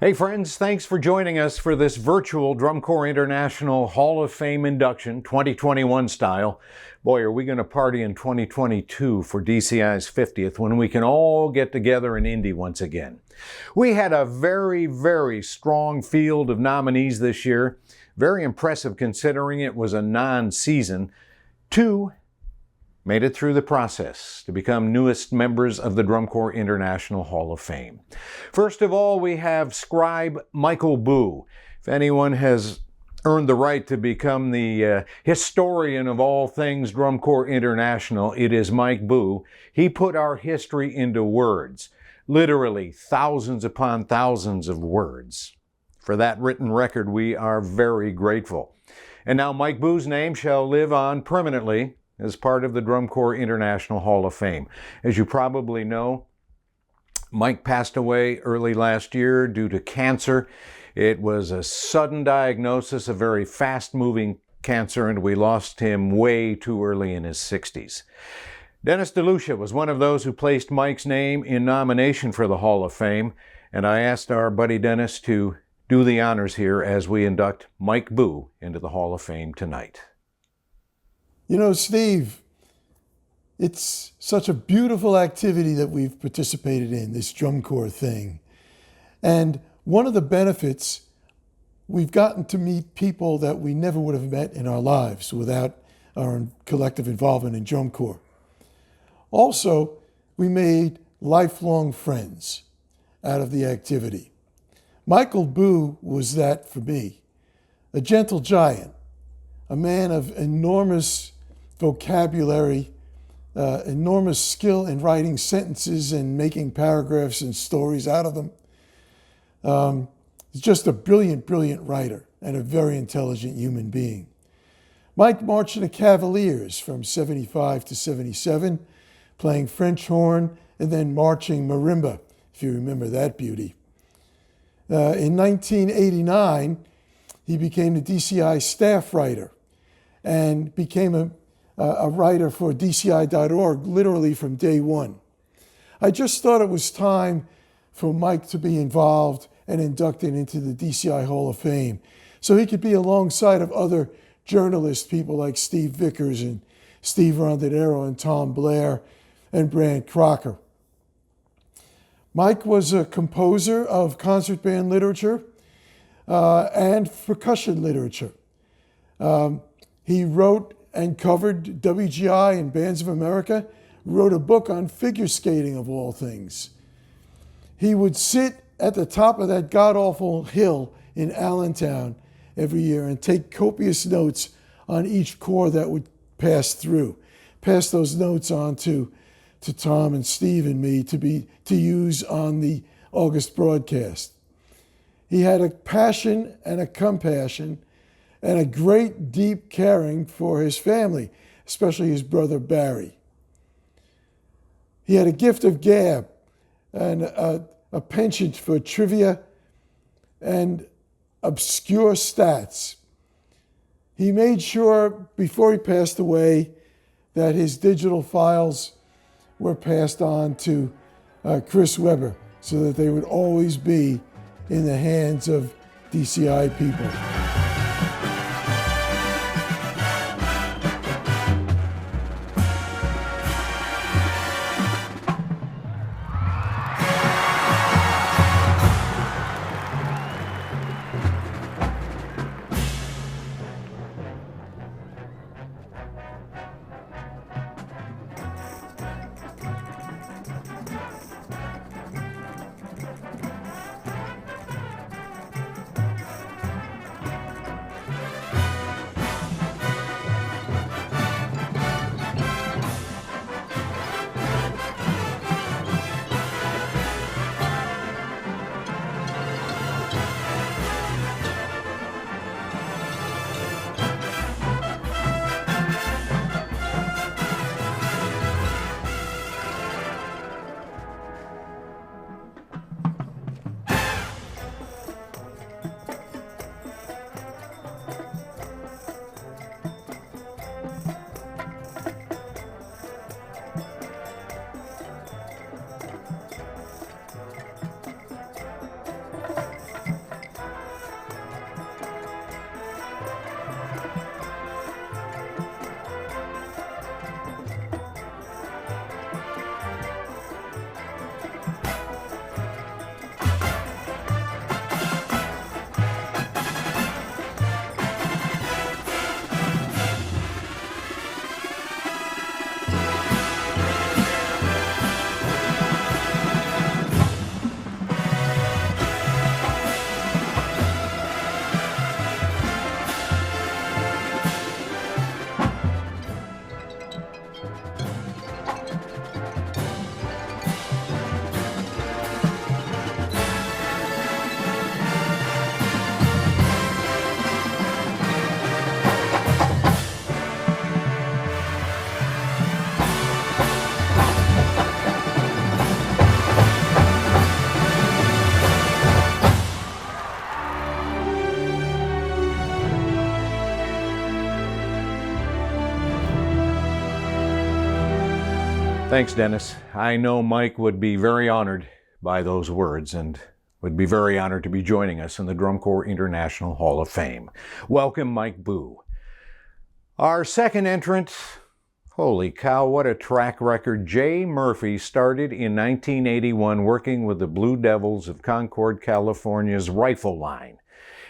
Hey friends, thanks for joining us for this virtual Drum Corps International Hall of Fame induction, 2021 style. Boy, are we going to party in 2022 for DCI's 50th when we can all get together in Indy once again. We had a very strong field of nominees this year. Very impressive considering it was a non-season. 2 made it through the process to become newest members of the Drum Corps International Hall of Fame. First of all, we have scribe Michael Boo. If anyone has earned the right to become the historian of all things Drum Corps International, it is Mike Boo. He put our history into words, literally thousands upon thousands of words. For that written record, we are very grateful. And now Mike Boo's name shall live on permanently as part of the Drum Corps International Hall of Fame. As you probably know, Mike passed away early last year due to cancer. It was a sudden diagnosis, a very fast-moving cancer, and we lost him way too early in his 60s. Dennis DeLucia was one of those who placed Mike's name in nomination for the Hall of Fame, and I asked our buddy Dennis to do the honors here as we induct Mike Boo into the Hall of Fame tonight. You know, Steve, it's such a beautiful activity that we've participated in, this drum corps thing. And one of the benefits, we've gotten to meet people that we never would have met in our lives without our collective involvement in drum corps. Also, we made lifelong friends out of the activity. Michael Boo was that for me, a gentle giant, a man of enormous vocabulary, enormous skill in writing sentences and making paragraphs and stories out of them. He's just a brilliant writer and a very intelligent human being. Mike marched in the Cavaliers from 75 to 77, playing French horn and then marching marimba, if you remember that beauty. In 1989, he became the DCI staff writer and became a writer for DCI.org literally from day one. I just thought it was time for Mike to be involved and inducted into the DCI Hall of Fame so he could be alongside of other journalists, people like Steve Vickers and Steve Rondinero and Tom Blair and Brant Crocker. Mike was a composer of concert band literature and percussion literature. He wrote and covered WGI and Bands of America, wrote a book on figure skating of all things. He would sit at the top of that god-awful hill in Allentown every year and take copious notes on each corps that would pass through. Pass those notes on to Tom and Steve and me to use on the August broadcast. He had a passion and a compassion and a great deep caring for his family, especially his brother Barry. He had a gift of gab and a penchant for trivia and obscure stats. He made sure before he passed away that his digital files were passed on to Chris Weber so that they would always be in the hands of DCI people. Thanks, Dennis. I know Mike would be very honored by those words and would be very honored to be joining us in the Drum Corps International Hall of Fame. Welcome, Mike Boo. Our second entrant, holy cow, what a track record. Jay Murphy started in 1981 working with the Blue Devils of Concord, California's rifle line.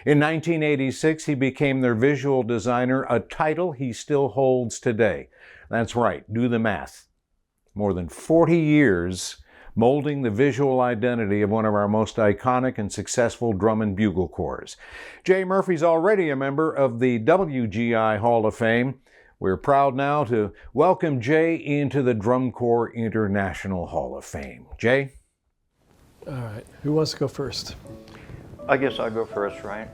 In 1986, he became their visual designer, a title he still holds today. That's right, do the math. More than 40 years molding the visual identity of one of our most iconic and successful drum and bugle corps. Jay Murphy's already a member of the WGI Hall of Fame. We're proud now to welcome Jay into the Drum Corps International Hall of Fame. Jay? All right, who wants to go first? I guess I'll go first, right?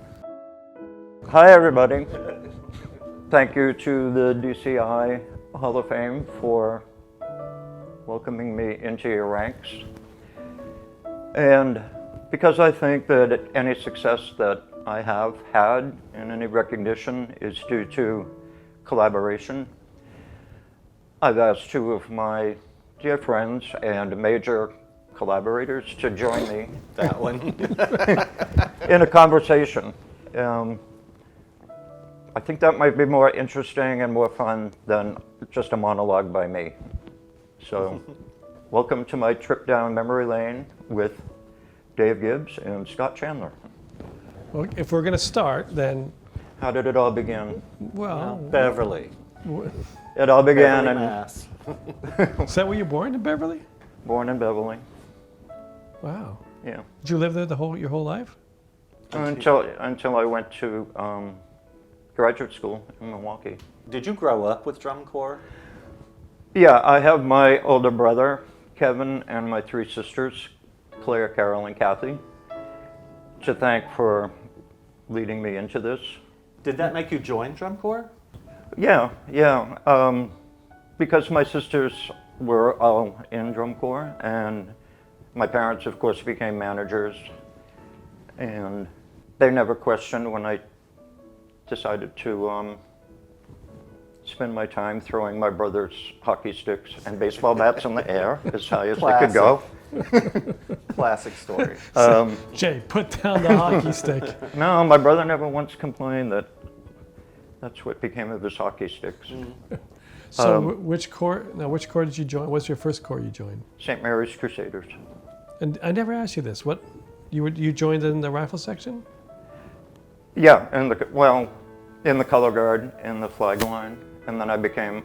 Hi, everybody. Thank you to the DCI Hall of Fame for welcoming me into your ranks. And because I think that any success that I have had and any recognition is due to collaboration, I've asked two of my dear friends and major collaborators to join me That one. in a conversation. I think that might be more interesting and more fun than just a monologue by me. So, welcome to my trip down memory lane with Dave Gibbs and Scott Chandler. Well, if we're going to start, then, How did it all begin? well, Beverly. It all began Beverly, in Mass. is that where you were born, in Beverly? born in Beverly. Wow. Yeah. Did you live there your whole life? Until I went to graduate school in Milwaukee. Did you grow up with drum corps? Yeah, I have my older brother, Kevin, and my three sisters, Claire, Carol, and Kathy, to thank for leading me into this. Did that make you join drum corps? Yeah. Because my sisters were all in drum corps, and my parents, of course, became managers, and they never questioned when I decided to spend my time throwing my brother's hockey sticks and baseball bats in the air as high as they could go. Classic story. Jay, put down the hockey stick. No, my brother never once complained that that's what became of his hockey sticks. So which corps did you join? What's your first corps you joined? St. Mary's Crusaders. And I never asked you this. What, you joined in the rifle section? Yeah, in the color guard, in the flag line, and then I became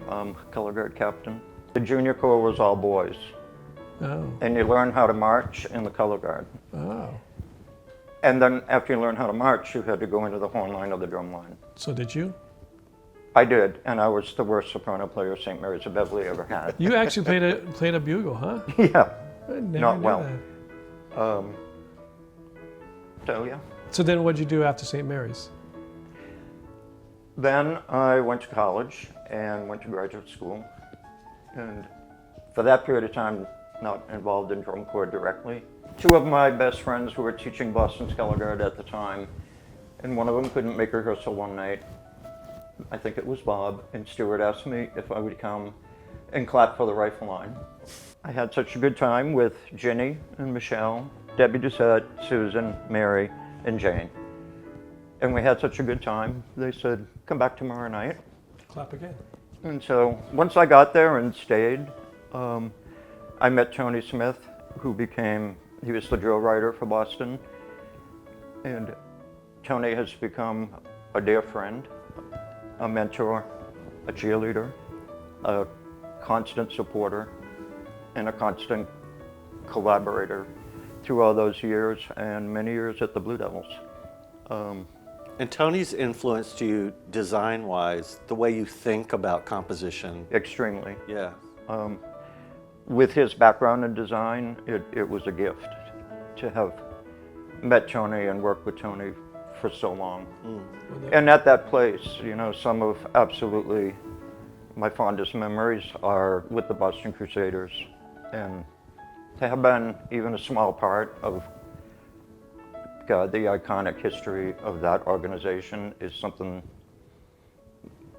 color guard captain. The junior corps was all boys, Oh. and you learn how to march in the color guard. Oh. And then after you learn how to march, you had to go into the horn line of the drum line. So did you? I did, and I was the worst soprano player St. Mary's of Beverly ever had. You actually played a bugle, huh? Yeah, I never not knew well. that. So yeah. So then what'd you do after St. Mary's? Then I went to college and went to graduate school, and for that period of time, not involved in drum corps directly. Two of my best friends who were teaching Boston's color guard at the time, and one of them couldn't make rehearsal one night. I think it was Bob, and Stuart asked me if I would come and clap for the rifle line. I had such a good time with Ginny and Michelle, Debbie Doucette, Susan, Mary, and Jane. And we had such a good time, they said, come back tomorrow night. Clap again. And so once I got there and stayed, I met Tony Smith, he was the drill writer for Boston. And Tony has become a dear friend, a mentor, a cheerleader, a constant supporter, and a constant collaborator through all those years and many years at the Blue Devils. And Tony's influenced you design-wise, the way you think about composition. Extremely. Yeah. With his background in design, it was a gift to have met Tony and worked with Tony for so long. And at that place, some of absolutely my fondest memories are with the Boston Crusaders. And to have been even a small part of the iconic history of that organization is something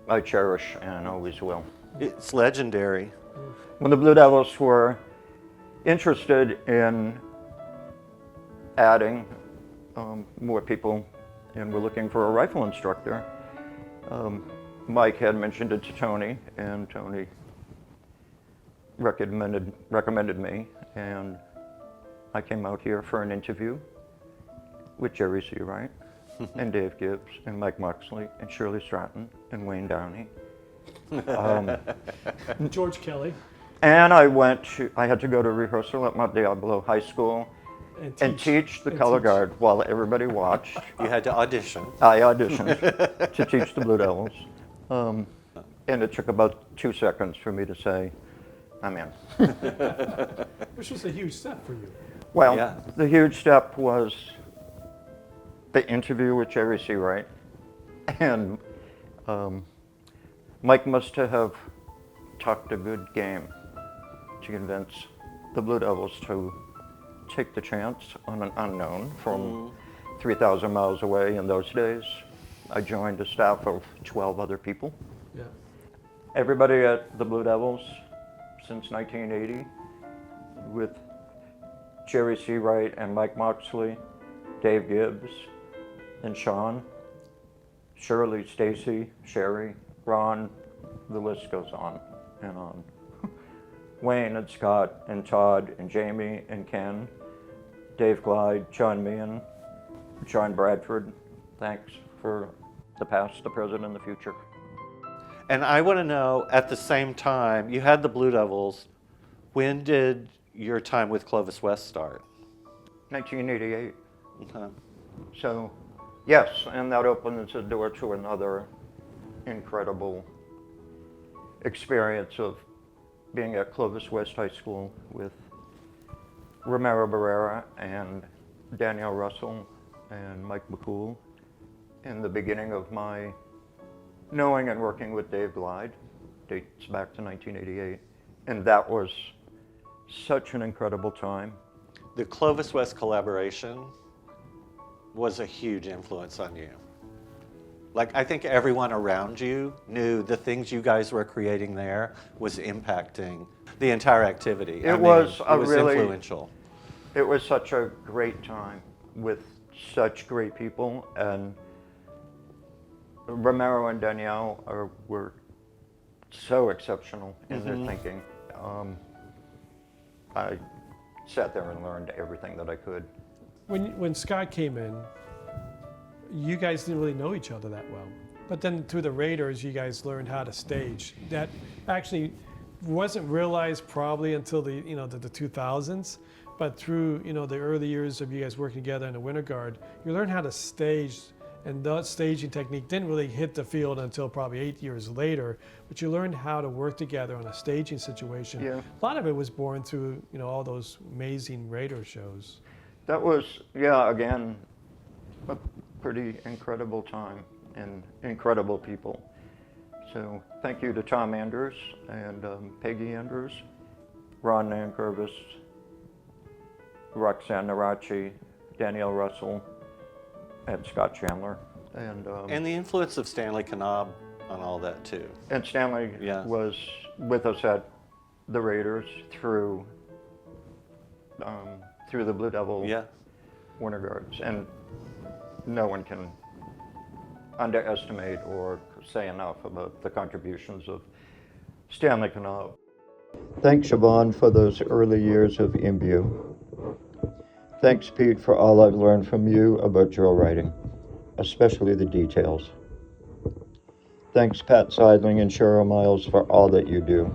I cherish and always will. It's legendary. When the Blue Devils were interested in adding more people and were looking for a rifle instructor, Mike had mentioned it to Tony, and Tony recommended me, and I came out here for an interview with Jerry C. Wright and Dave Gibbs and Mike Moxley and Shirley Stratton and Wayne Downey. George Kelly. And I had to go to rehearsal at Mount Diablo High School and teach the color guard while everybody watched. You had to audition. I auditioned to teach the Blue Devils. And it took about 2 seconds for me to say, I'm in. Which was a huge step for you. Well, Yeah. the huge step was the interview with Jerry C. Wright. And Mike must have talked a good game to convince the Blue Devils to take the chance on an unknown from 3,000 miles away in those days. I joined a staff of 12 other people. Yeah. Everybody at the Blue Devils since 1980, with Jerry C. Wright and Mike Moxley, Dave Gibbs, and Sean, Shirley, Stacy, Sherry, Ron, the list goes on and on. Wayne and Scott and Todd and Jamie and Ken, Dave Glide, John Meehan, John Bradford. Thanks for the past, the present, and the future. And I want to know, at the same time, you had the Blue Devils. When did your time with Clovis West start? 1988. Okay. So, yes, and that opens the door to another incredible experience of being at Clovis West High School with Romero Barrera and Danielle Russell and Mike McCool in the beginning of my knowing and working with Dave Glide. Dates back to 1988. And that was such an incredible time. The Clovis West collaboration was a huge influence on you. Like, I think everyone around you knew the things you guys were creating there was impacting the entire activity. It was influential. It was such a great time with such great people, and Romero and Danielle were so exceptional in their thinking. I sat there and learned everything that I could. When Scott came in, you guys didn't really know each other that well. But then through the Raiders, you guys learned how to stage. That actually wasn't realized probably until the 2000s. But through the early years of you guys working together in the Winter Guard, you learned how to stage, and that staging technique didn't really hit the field until probably 8 years later. But you learned how to work together on a staging situation. Yeah. A lot of it was born through all those amazing Raider shows. That was, again, a pretty incredible time and incredible people. So thank you to Tom Anders and Peggy Anders, Ron Nankervis, Roxanne Narachi, Danielle Russell, and Scott Chandler. And the influence of Stanley Knob on all that too. And Stanley was with us at the Raiders through the Blue Devil Winter Guards. And no one can underestimate or say enough about the contributions of Stanley Knob. Thanks, Siobhan, for those early years of Imbue. Thanks, Pete, for all I've learned from you about drill writing, especially the details. Thanks, Pat Seidling and Cheryl Miles, for all that you do.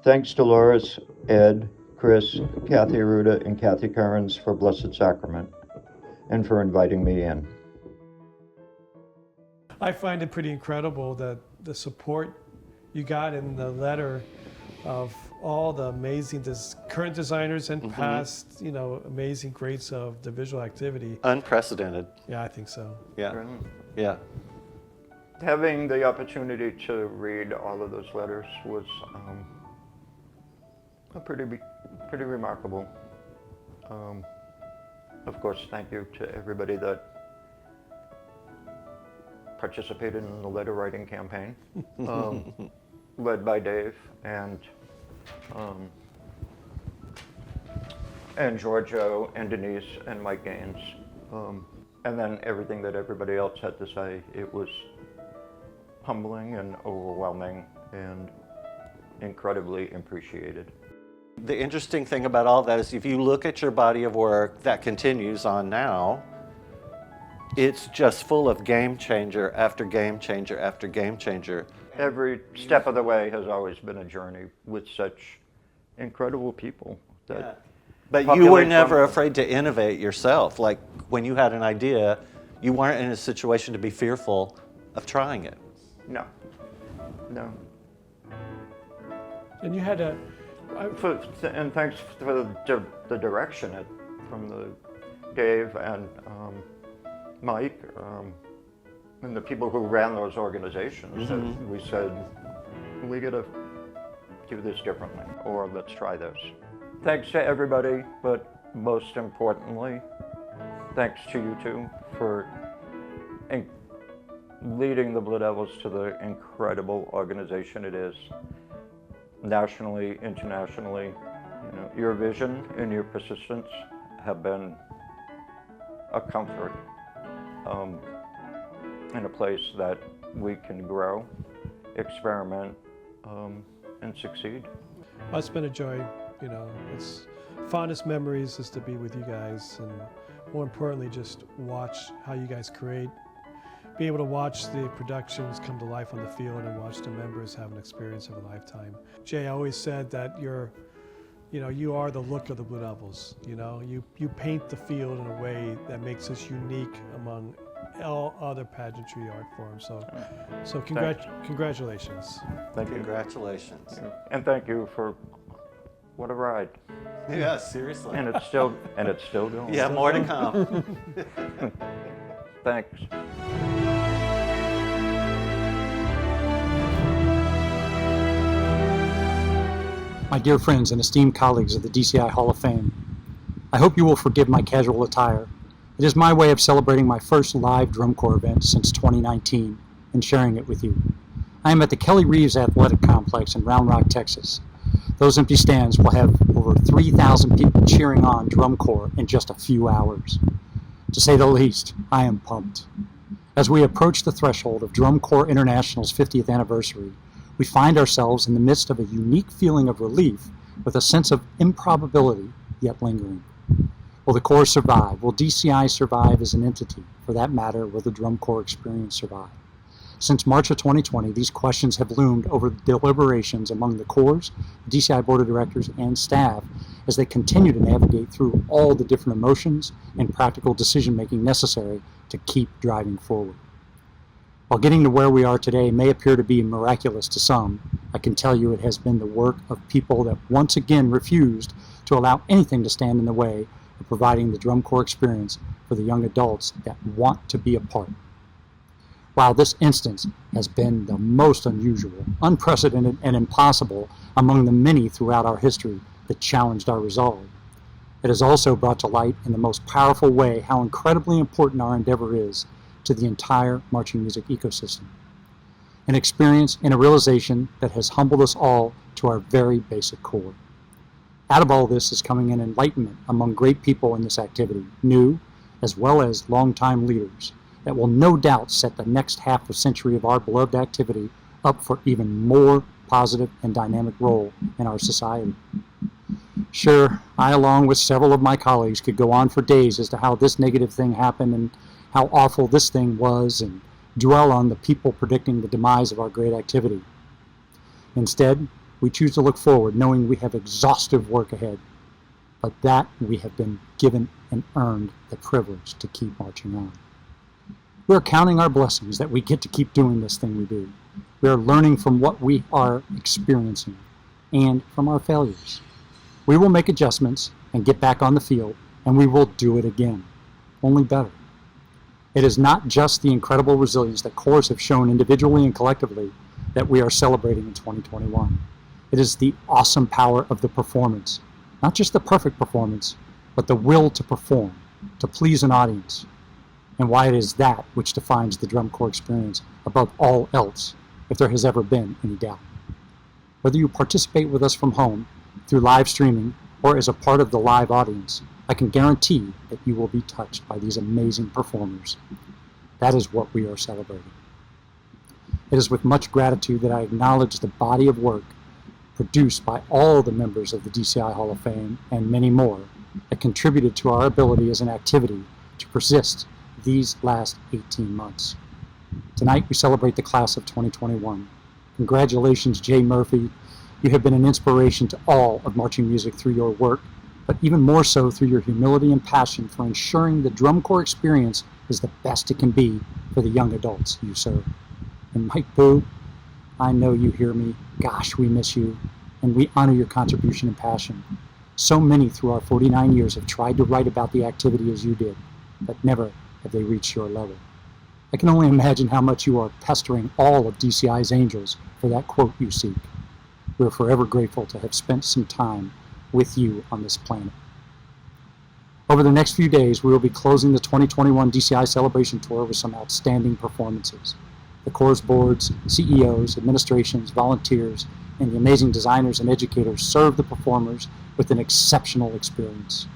Thanks, Dolores, Ed, Chris, Kathy Ruda, and Kathy Kearns for Blessed Sacrament, and for inviting me in. I find it pretty incredible that the support you got in the letter of all the amazing current designers and past, amazing greats of the visual activity. Unprecedented. Yeah, I think so. Yeah. Really? Yeah. Having the opportunity to read all of those letters was pretty remarkable. Of course, thank you to everybody that participated in the letter writing campaign. led by Dave and Giorgio and Denise and Mike Gaines. And then everything that everybody else had to say, it was humbling and overwhelming and incredibly appreciated. The interesting thing about all that is if you look at your body of work that continues on now, it's just full of game changer after game changer after game changer. Every step of the way has always been a journey with such incredible people. But you were never afraid to innovate yourself. Like when you had an idea, you weren't in a situation to be fearful of trying it. No. And you had a, And thanks for the direction from Dave and Mike and the people who ran those organizations. That we said, we got to do this differently, or let's try this. Thanks to everybody, but most importantly, thanks to you two for leading the Blue Devils to the incredible organization it is, nationally, internationally. You know, your vision and your persistence have been a comfort in a place that we can grow, experiment, and succeed. well, it's been a joy. You know, it's fondest memories is to be with you guys, and more importantly, just watch how you guys create. Be able to watch the productions come to life on the field and watch the members have an experience of a lifetime. Jay always said that you are the look of the Blue Devils. You know, you paint the field in a way that makes us unique among all other pageantry art forms. So congratulations. Thank you. Congratulations. And thank you for what a ride. Yeah, seriously. And it's still going. Yeah, more to come. Thanks. My dear friends and esteemed colleagues of the DCI Hall of Fame, I hope you will forgive my casual attire. It is my way of celebrating my first live drum corps event since 2019 and sharing it with you. I am at the Kelly Reeves Athletic Complex in Round Rock, Texas. Those empty stands will have over 3,000 people cheering on drum corps in just a few hours. To say the least, I am pumped. As we approach the threshold of Drum Corps International's 50th anniversary, we find ourselves in the midst of a unique feeling of relief with a sense of improbability yet lingering. Will the Corps survive? Will DCI survive as an entity? For that matter, will the Drum Corps experience survive? Since March of 2020, these questions have loomed over the deliberations among the Corps, the DCI Board of Directors, and staff as they continue to navigate through all the different emotions and practical decision-making necessary to keep driving forward. While getting to where we are today may appear to be miraculous to some, I can tell you it has been the work of people that once again refused to allow anything to stand in the way of providing the drum corps experience for the young adults that want to be a part. While this instance has been the most unusual, unprecedented, and impossible among the many throughout our history that challenged our resolve, it has also brought to light in the most powerful way how incredibly important our endeavor is to the entire marching music ecosystem. An experience and a realization that has humbled us all to our very basic core. Out of all this is coming an enlightenment among great people in this activity, new as well as longtime leaders, that will no doubt set the next half a century of our beloved activity up for even more positive and dynamic role in our society. Sure, I, along with several of my colleagues, could go on for days as to how this negative thing happened and how awful this thing was, and dwell on the people predicting the demise of our great activity. Instead, we choose to look forward, knowing we have exhaustive work ahead, but that we have been given and earned the privilege to keep marching on. We are counting our blessings that we get to keep doing this thing we do. We are learning from what we are experiencing and from our failures. We will make adjustments and get back on the field, and we will do it again, only better. It is not just the incredible resilience that corps have shown individually and collectively that we are celebrating in 2021. It is the awesome power of the performance, not just the perfect performance, but the will to perform, to please an audience, and why it is that which defines the drum corps experience above all else, if there has ever been any doubt. Whether you participate with us from home, through live streaming, or as a part of the live audience, I can guarantee that you will be touched by these amazing performers. That is what we are celebrating. It is with much gratitude that I acknowledge the body of work produced by all the members of the DCI Hall of Fame and many more that contributed to our ability as an activity to persist these last 18 months. Tonight we celebrate the class of 2021. Congratulations, Jay Murphy. You have been an inspiration to all of marching music through your work, but even more so through your humility and passion for ensuring the drum corps experience is the best it can be for the young adults you serve. And Mike Boo, I know you hear me. Gosh, we miss you, and we honor your contribution and passion. So many through our 49 years have tried to write about the activity as you did, but never have they reached your level. I can only imagine how much you are pestering all of DCI's angels for that quote you seek. We're forever grateful to have spent some time with you on this planet. Over the next few days, we will be closing the 2021 DCI Celebration Tour with some outstanding performances. The Corps boards, CEOs, administrations, volunteers, and the amazing designers and educators serve the performers with an exceptional experience.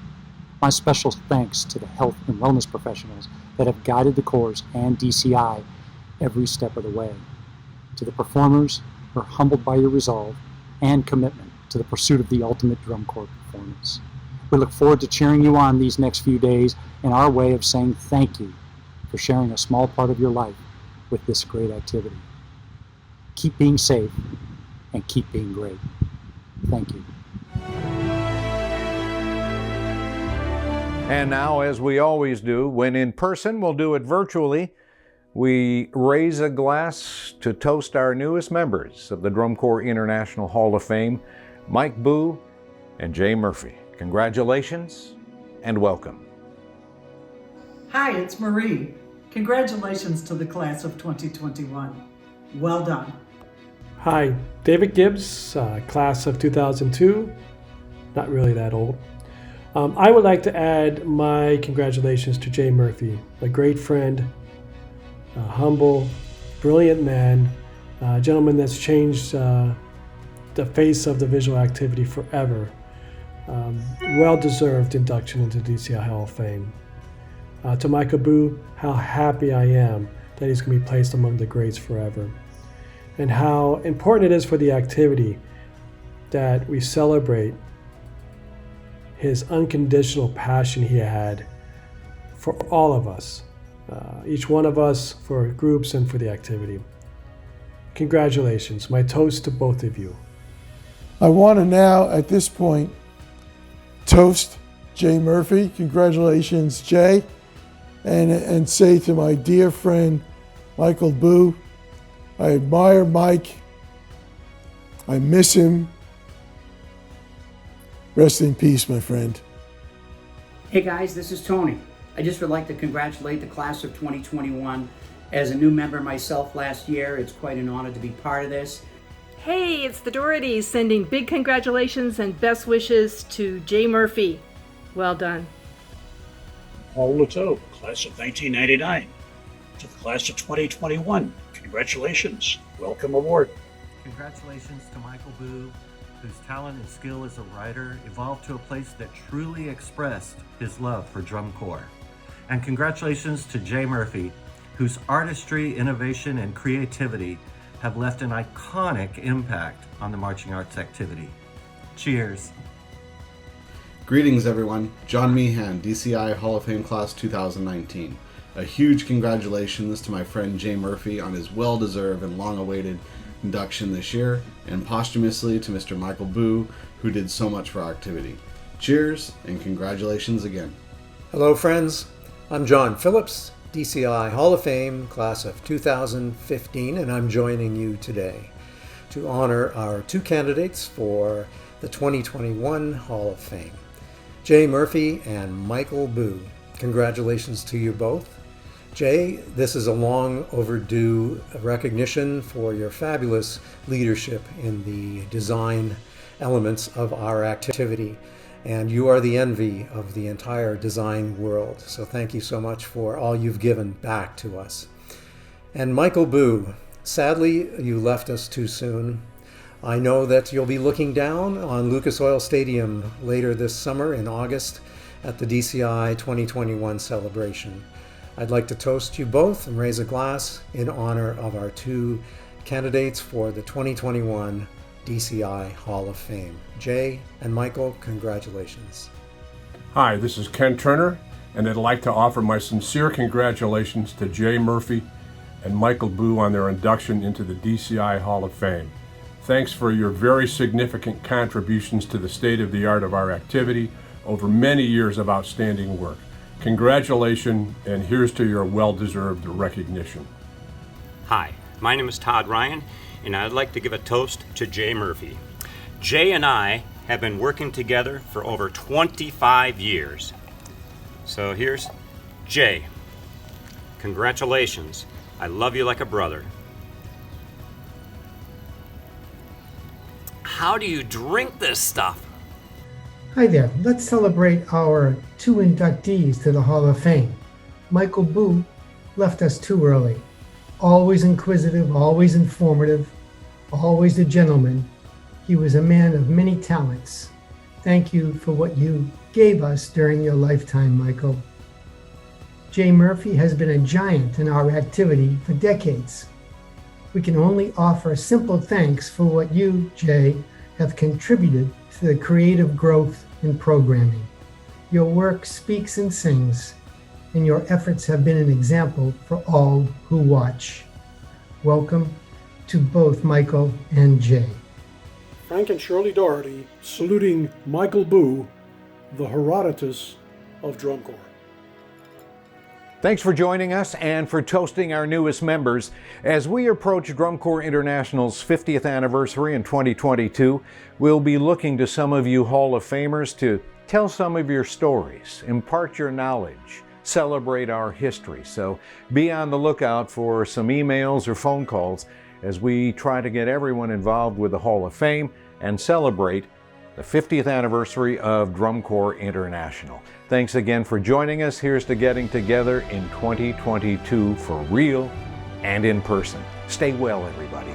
My special thanks to the health and wellness professionals that have guided the Corps and DCI every step of the way. To the performers, we're humbled by your resolve and commitment to the pursuit of the ultimate drum corps performance. We look forward to cheering you on these next few days in our way of saying thank you for sharing a small part of your life with this great activity. Keep being safe and keep being great. Thank you. And now, as we always do, when in person, we'll do it virtually. We raise a glass to toast our newest members of the Drum Corps International Hall of Fame, Mike Boo and Jay Murphy. Congratulations and welcome. Hi, it's Marie. Congratulations to the class of 2021. Well done. Hi, David Gibbs, class of 2002. Not really that old. I would like to add my congratulations to Jay Murphy, a great friend, a humble, brilliant man, a gentleman that's changed the face of the visual activity forever. Well-deserved induction into DCI Hall of Fame. To Michael Boo, how happy I am that he's going to be placed among the greats forever. And how important it is for the activity that we celebrate his unconditional passion he had for all of us, each one of us, for groups and for the activity. Congratulations. My toast to both of you. I want to now, at this point, toast Jay Murphy. Congratulations, Jay. And say to my dear friend, Michael Boo, I admire Mike. I miss him. Rest in peace, my friend. Hey guys, this is Tony. I just would like to congratulate the class of 2021. As a new member myself last year, it's quite an honor to be part of this. Hey, it's the Dohertys sending big congratulations and best wishes to Jay Murphy. Well done. Paul Leteau, class of 1999. To the class of 2021, congratulations. Welcome aboard. Congratulations to Michael Boo, whose talent and skill as a writer evolved to a place that truly expressed his love for drum corps. And congratulations to Jay Murphy, whose artistry, innovation, and creativity have left an iconic impact on the marching arts activity. Cheers. Greetings everyone, John Meehan, DCI Hall of Fame Class 2019. A huge congratulations to my friend Jay Murphy on his well-deserved and long-awaited induction this year, and posthumously to Mr. Michael Boo, who did so much for our activity. Cheers, and congratulations again. Hello friends, I'm John Phillips, DCI Hall of Fame Class of 2015, and I'm joining you today to honor our two candidates for the 2021 Hall of Fame, Jay Murphy and Michael Boo. Congratulations to you both. Jay, this is a long overdue recognition for your fabulous leadership in the design elements of our activity, and you are the envy of the entire design world. So thank you so much for all you've given back to us. And Michael Boo, sadly you left us too soon. I know that you'll be looking down on Lucas Oil Stadium later this summer in August at the DCI 2021 celebration. I'd like to toast you both and raise a glass in honor of our two candidates for the 2021 DCI Hall of Fame. Jay and Michael, congratulations. Hi, this is Ken Turner, and I'd like to offer my sincere congratulations to Jay Murphy and Michael Boo on their induction into the DCI Hall of Fame. Thanks for your very significant contributions to the state of the art of our activity over many years of outstanding work. Congratulations, and here's to your well-deserved recognition. Hi, my name is Todd Ryan, and I'd like to give a toast to Jay Murphy. Jay and I have been working together for over 25 years. So here's Jay. Congratulations. I love you like a brother. How do you drink this stuff? Hi there. Let's celebrate our two inductees to the Hall of Fame. Michael Boo left us too early. Always inquisitive, always informative, always a gentleman. He was a man of many talents. Thank you for what you gave us during your lifetime, Michael. Jay Murphy has been a giant in our activity for decades. We can only offer simple thanks for what you, Jay, have contributed to the creative growth in programming. Your work speaks and sings, and your efforts have been an example for all who watch. Welcome to both Michael and Jay. Frank and Shirley Doherty saluting Michael Boo, the Herodotus of drum corps. Thanks for joining us and for toasting our newest members. As we approach Drum Corps International's 50th anniversary in 2022, we'll be looking to some of you Hall of Famers to tell some of your stories, impart your knowledge, celebrate our history. So be on the lookout for some emails or phone calls as we try to get everyone involved with the Hall of Fame and celebrate the 50th anniversary of Drum Corps International. Thanks again for joining us. Here's to getting together in 2022 for real and in person. Stay well, everybody.